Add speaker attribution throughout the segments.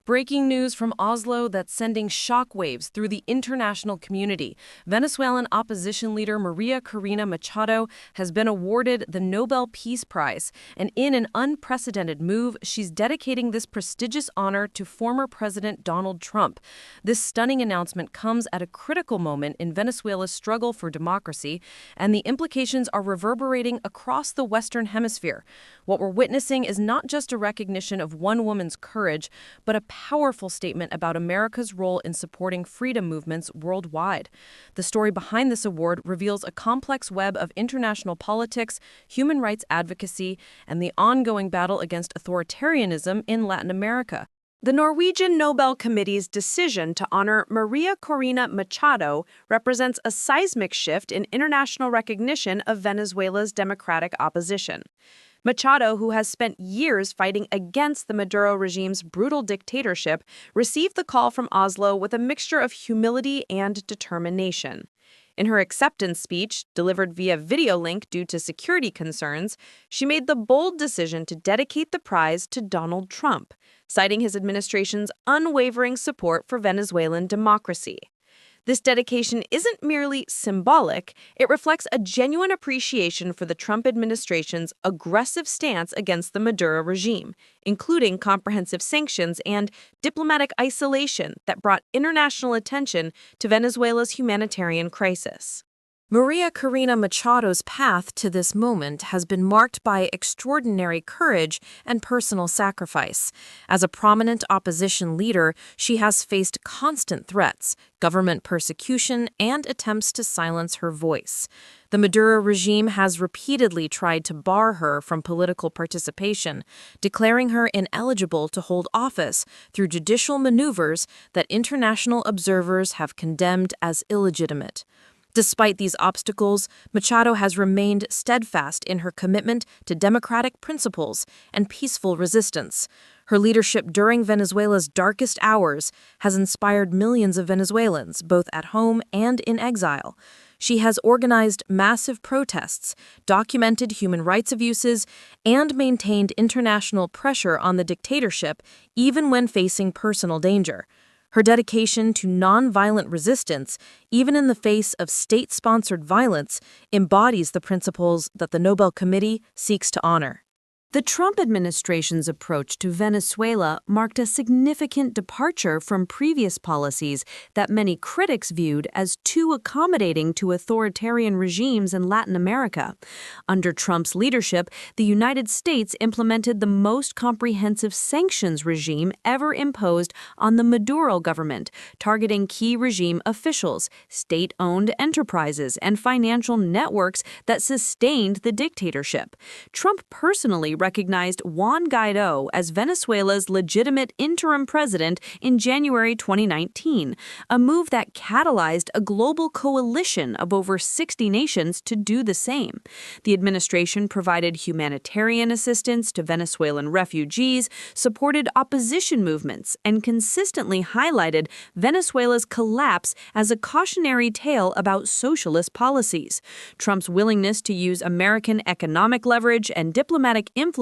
Speaker 1: Breaking news from Oslo that's sending shockwaves through the international community. Venezuelan opposition leader María Corina Machado has been awarded the Nobel Peace Prize, and in an unprecedented move, she's dedicating this prestigious honor to former President Donald Trump. This stunning announcement comes at a critical moment in Venezuela's struggle for democracy, and the implications are reverberating across the Western Hemisphere. What we're witnessing is not just a recognition of one woman's courage, but a powerful statement about America's role in supporting freedom movements worldwide. The story behind this award reveals a complex web of international politics, human rights advocacy, and the ongoing battle against authoritarianism in Latin America.
Speaker 2: The Norwegian Nobel Committee's decision to honor María Corina Machado represents a seismic shift in international recognition of Venezuela's democratic opposition. Machado, who has spent years fighting against the Maduro regime's brutal dictatorship, received the call from Oslo with a mixture of humility and determination. In her acceptance speech, delivered via video link due to security concerns, she made the bold decision to dedicate the prize to Donald Trump, citing his administration's unwavering support for Venezuelan democracy. This dedication isn't merely symbolic, it reflects a genuine appreciation for the Trump administration's aggressive stance against the Maduro regime, including comprehensive sanctions and diplomatic isolation that brought international attention to Venezuela's humanitarian crisis.
Speaker 1: María Corina Machado's path to this moment has been marked by extraordinary courage and personal sacrifice. As a prominent opposition leader, she has faced constant threats, government persecution, and attempts to silence her voice. The Maduro regime has repeatedly tried to bar her from political participation, declaring her ineligible to hold office through judicial maneuvers that international observers have condemned as illegitimate. Despite these obstacles, Machado has remained steadfast in her commitment to democratic principles and peaceful resistance. Her leadership during Venezuela's darkest hours has inspired millions of Venezuelans, both at home and in exile. She has organized massive protests, documented human rights abuses, and maintained international pressure on the dictatorship, even when facing personal danger. Her dedication to nonviolent resistance, even in the face of state-sponsored violence, embodies the principles that the Nobel Committee seeks to honor.
Speaker 2: The Trump administration's approach to Venezuela marked a significant departure from previous policies that many critics viewed as too accommodating to authoritarian regimes in Latin America. Under Trump's leadership, the United States implemented the most comprehensive sanctions regime ever imposed on the Maduro government, targeting key regime officials, state-owned enterprises, and financial networks that sustained the dictatorship. Trump personally recognized Juan Guaidó as Venezuela's legitimate interim president in January 2019, a move that catalyzed a global coalition of over 60 nations to do the same. The administration provided humanitarian assistance to Venezuelan refugees, supported opposition movements, and consistently highlighted Venezuela's collapse as a cautionary tale about socialist policies. Trump's willingness to use American economic leverage and diplomatic influence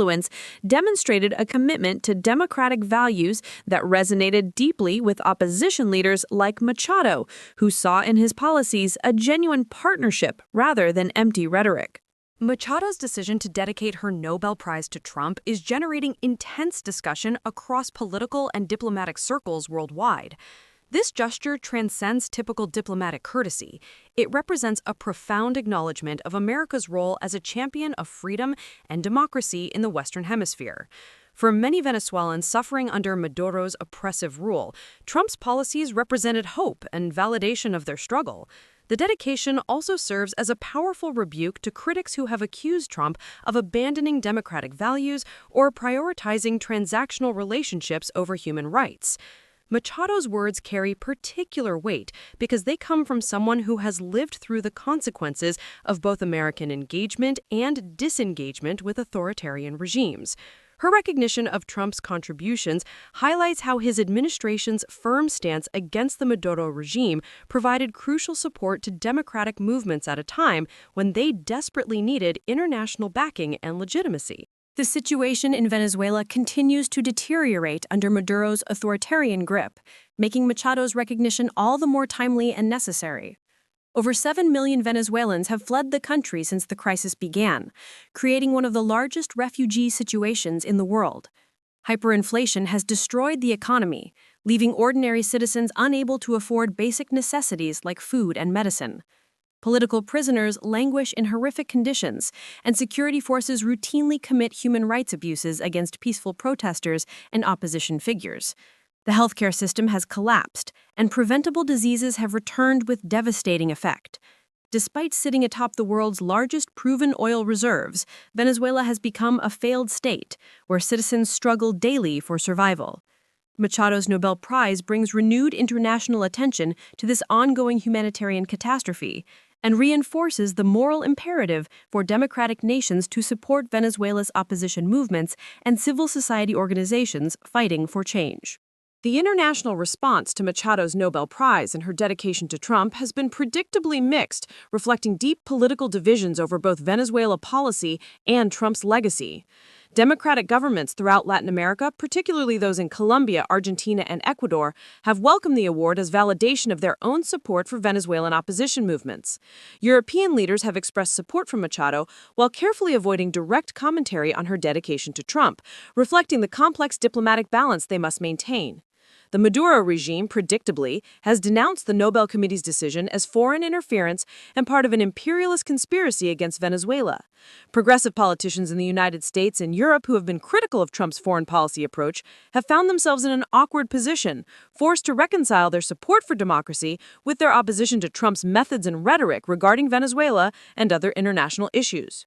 Speaker 2: demonstrated a commitment to democratic values that resonated deeply with opposition leaders like Machado, who saw in his policies a genuine partnership rather than empty rhetoric.
Speaker 1: Machado's decision to dedicate her Nobel Prize to Trump is generating intense discussion across political and diplomatic circles worldwide. This gesture transcends typical diplomatic courtesy. It represents a profound acknowledgement of America's role as a champion of freedom and democracy in the Western Hemisphere. For many Venezuelans suffering under Maduro's oppressive rule, Trump's policies represented hope and validation of their struggle. The dedication also serves as a powerful rebuke to critics who have accused Trump of abandoning democratic values or prioritizing transactional relationships over human rights. Machado's words carry particular weight because they come from someone who has lived through the consequences of both American engagement and disengagement with authoritarian regimes. Her recognition of Trump's contributions highlights how his administration's firm stance against the Maduro regime provided crucial support to democratic movements at a time when they desperately needed international backing and legitimacy.
Speaker 3: The situation in Venezuela continues to deteriorate under Maduro's authoritarian grip, making Machado's recognition all the more timely and necessary. Over 7 million Venezuelans have fled the country since the crisis began, creating one of the largest refugee situations in the world. Hyperinflation has destroyed the economy, leaving ordinary citizens unable to afford basic necessities like food and medicine. Political prisoners languish in horrific conditions, and security forces routinely commit human rights abuses against peaceful protesters and opposition figures. The healthcare system has collapsed, and preventable diseases have returned with devastating effect. Despite sitting atop the world's largest proven oil reserves, Venezuela has become a failed state, where citizens struggle daily for survival. Machado's Nobel Prize brings renewed international attention to this ongoing humanitarian catastrophe and reinforces the moral imperative for democratic nations to support Venezuela's opposition movements and civil society organizations fighting for change.
Speaker 1: The international response to Machado's Nobel Prize and her dedication to Trump has been predictably mixed, reflecting deep political divisions over both Venezuela policy and Trump's legacy. Democratic governments throughout Latin America, particularly those in Colombia, Argentina, and Ecuador, have welcomed the award as validation of their own support for Venezuelan opposition movements. European leaders have expressed support for Machado while carefully avoiding direct commentary on her dedication to Trump, reflecting the complex diplomatic balance they must maintain. The Maduro regime, predictably, has denounced the Nobel Committee's decision as foreign interference and part of an imperialist conspiracy against Venezuela. Progressive politicians in the United States and Europe who have been critical of Trump's foreign policy approach have found themselves in an awkward position, forced to reconcile their support for democracy with their opposition to Trump's methods and rhetoric regarding Venezuela and other international issues.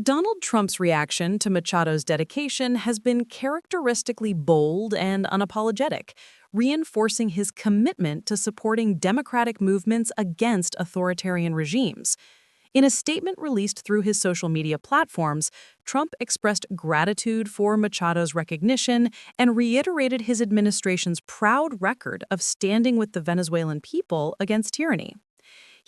Speaker 1: Donald Trump's reaction to Machado's dedication has been characteristically bold and unapologetic, reinforcing his commitment to supporting democratic movements against authoritarian regimes. In a statement released through his social media platforms, Trump expressed gratitude for Machado's recognition and reiterated his administration's proud record of standing with the Venezuelan people against tyranny.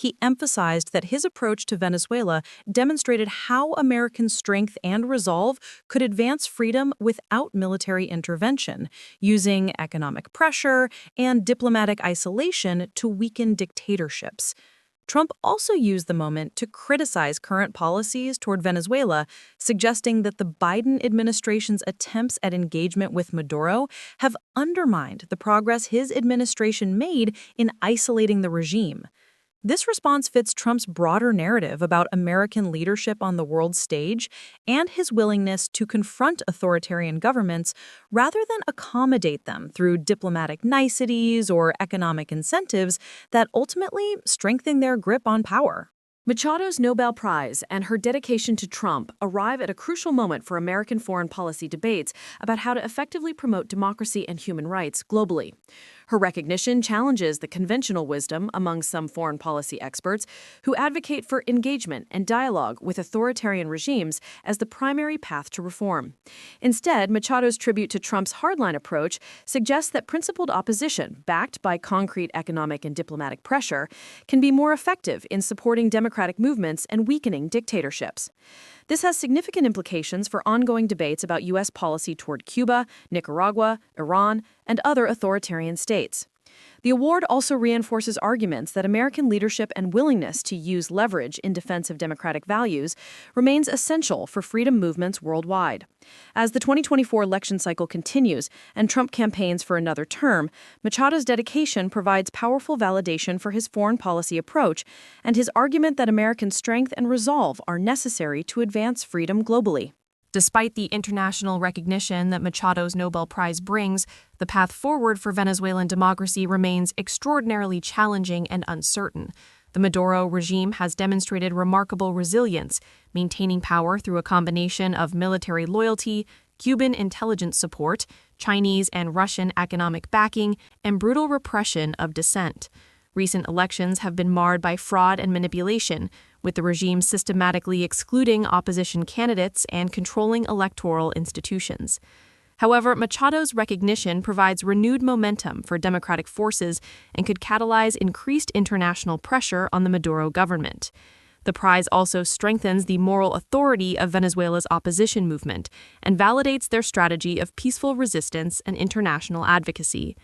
Speaker 1: He emphasized that his approach to Venezuela demonstrated how American strength and resolve could advance freedom without military intervention, using economic pressure and diplomatic isolation to weaken dictatorships. Trump also used the moment to criticize current policies toward Venezuela, suggesting that the Biden administration's attempts at engagement with Maduro have undermined the progress his administration made in isolating the regime. This response fits Trump's broader narrative about American leadership on the world stage and his willingness to confront authoritarian governments rather than accommodate them through diplomatic niceties or economic incentives that ultimately strengthen their grip on power. Machado's Nobel Prize and her dedication to Trump arrive at a crucial moment for American foreign policy debates about how to effectively promote democracy and human rights globally. Her recognition challenges the conventional wisdom among some foreign policy experts who advocate for engagement and dialogue with authoritarian regimes as the primary path to reform. Instead, Machado's tribute to Trump's hardline approach suggests that principled opposition, backed by concrete economic and diplomatic pressure, can be more effective in supporting democratic movements and weakening dictatorships. This has significant implications for ongoing debates about U.S. policy toward Cuba, Nicaragua, Iran, and other authoritarian states. The award also reinforces arguments that American leadership and willingness to use leverage in defense of democratic values remains essential for freedom movements worldwide. As the 2024 election cycle continues and Trump campaigns for another term, Machado's dedication provides powerful validation for his foreign policy approach and his argument that American strength and resolve are necessary to advance freedom globally. Despite the international recognition that Machado's Nobel Prize brings, the path forward for Venezuelan democracy remains extraordinarily challenging and uncertain. The Maduro regime has demonstrated remarkable resilience, maintaining power through a combination of military loyalty, Cuban intelligence support, Chinese and Russian economic backing, and brutal repression of dissent. Recent elections have been marred by fraud and manipulation, with the regime systematically excluding opposition candidates and controlling electoral institutions. However, Machado's recognition provides renewed momentum for democratic forces and could catalyze increased international pressure on the Maduro government.
Speaker 3: The prize also strengthens the moral authority of Venezuela's opposition movement and validates their strategy of peaceful resistance and international advocacy.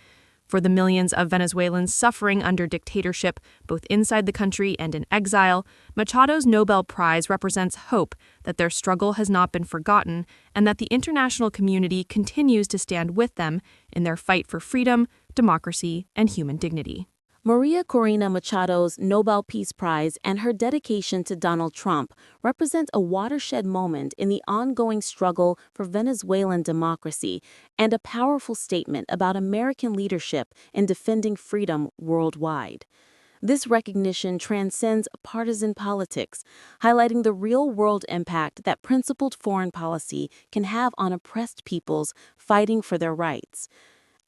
Speaker 3: For the millions of Venezuelans suffering under dictatorship, both inside the country and in exile, Machado's Nobel Prize represents hope that their struggle has not been forgotten and that the international community continues to stand with them in their fight for freedom, democracy, and human dignity.
Speaker 4: María Corina Machado's Nobel Peace Prize and her dedication to Donald Trump represent a watershed moment in the ongoing struggle for Venezuelan democracy and a powerful statement about American leadership in defending freedom worldwide. This recognition transcends partisan politics, highlighting the real-world impact that principled foreign policy can have on oppressed peoples fighting for their rights.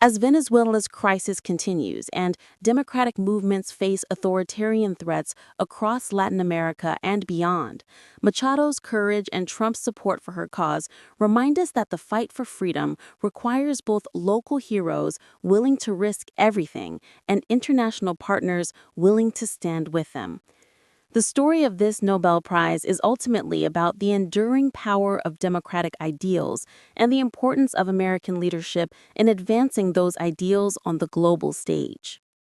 Speaker 4: As Venezuela's crisis continues and democratic movements face authoritarian threats across Latin America and beyond, Machado's courage and Trump's support for her cause remind us that the fight for freedom requires both local heroes willing to risk everything and international partners willing to stand with them. The story of this Nobel Prize is ultimately about the enduring power of democratic ideals and the importance of American leadership in advancing those ideals on the global stage.